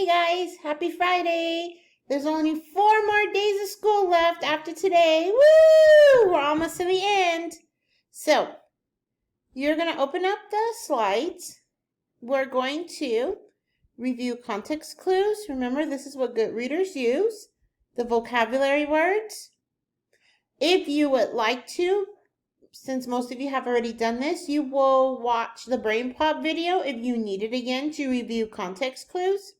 Hey guys, happy Friday. There's only 4 more days of school left after today. Woo! We're almost to the end. So, you're going to open up the slides. We're going to review context clues. Remember, this is what good readers use. The vocabulary words. If you would like to, since most of you have already done this, you will watch the BrainPOP video if you need it again to review context clues.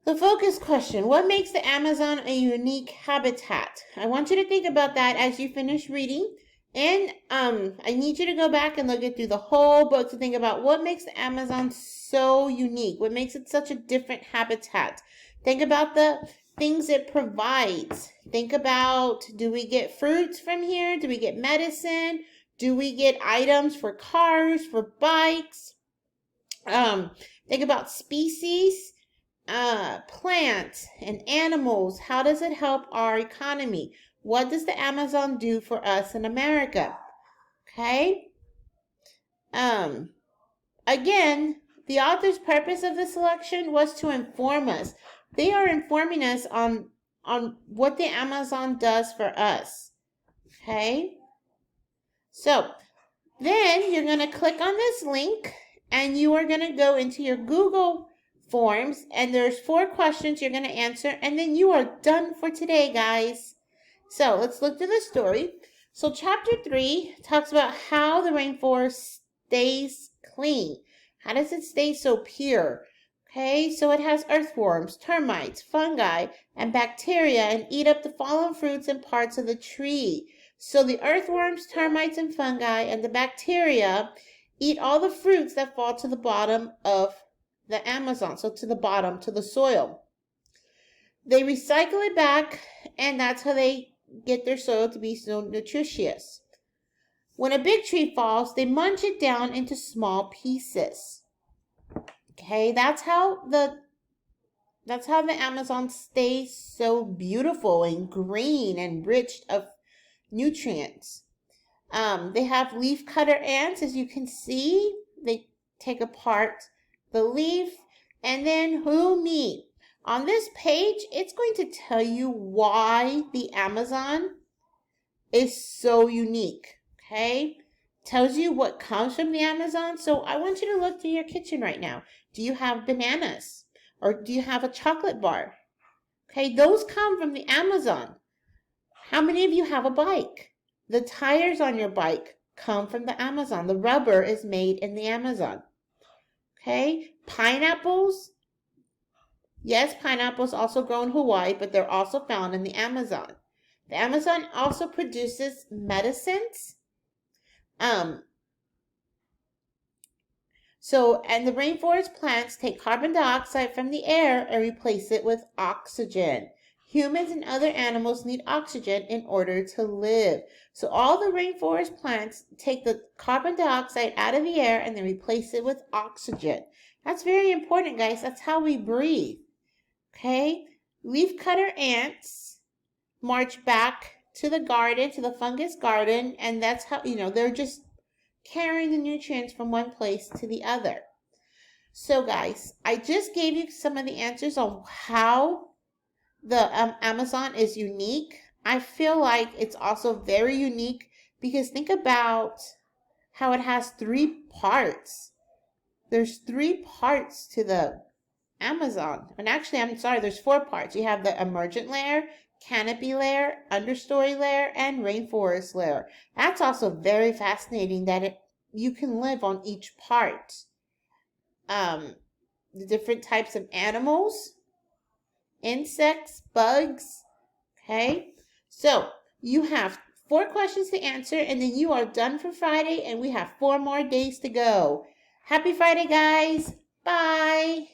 The focus question, what makes the Amazon a unique habitat? I want you to think about that as you finish reading. And I need you to go back and look through the whole book to think about what makes the Amazon so unique. What makes it such a different habitat? Think about the things it provides. Think about, do we get fruits from here? Do we get medicine? Do we get items for cars, for bikes? Think about species. Plants and animals. How does it help our economy? What does the Amazon do for us in America? Okay. Again, the author's purpose of the selection was to inform us. They are informing us on what the Amazon does for us. Okay. So then you're going to click on this link and you are going to go into your Google Forms, and there's 4 questions you're going to answer, and then you are done for today, guys. So let's look through the story. So chapter 3 talks about how the rainforest stays clean. How does it stay so pure? Okay, so it has earthworms, termites, fungi, and bacteria, and eat up the fallen fruits and parts of the tree. So the earthworms, termites, and fungi, and the bacteria eat all the fruits that fall to the bottom of the Amazon, so to the bottom, to the soil. They recycle it back, and that's how they get their soil to be so nutritious. When a big tree falls, they munch it down into small pieces. Okay, that's how the Amazon stays so beautiful and green and rich of nutrients. They have leaf cutter ants, as you can see. They take apart the leaf, and then who meet. On this page, it's going to tell you why the Amazon is so unique, okay? Tells you what comes from the Amazon. So I want you to look through your kitchen right now. Do you have bananas? Or do you have a chocolate bar? Okay, those come from the Amazon. How many of you have a bike? The tires on your bike come from the Amazon. The rubber is made in the Amazon. Okay, pineapples. Yes, pineapples also grow in Hawaii, but they're also found in the Amazon. The Amazon also produces medicines. And the rainforest plants take carbon dioxide from the air and replace it with oxygen. Humans and other animals need oxygen in order to live. So all the rainforest plants take the carbon dioxide out of the air and then replace it with oxygen. That's very important, guys. That's how we breathe. Okay? Leaf cutter ants march back to the garden, to the fungus garden, and that's how, they're just carrying the nutrients from one place to the other. So, guys, I just gave you some of the answers on how the Amazon is unique. I feel like it's also very unique because think about how it has 3 parts. There's 3 parts to the Amazon. And actually, I'm sorry, there's 4 parts. You have the emergent layer, canopy layer, understory layer, and rainforest layer. That's also very fascinating that you can live on each part. The different types of animals, insects, bugs. Okay, so you have 4 questions to answer, and then you are done for Friday, and we have 4 more days to go. Happy Friday, guys. Bye.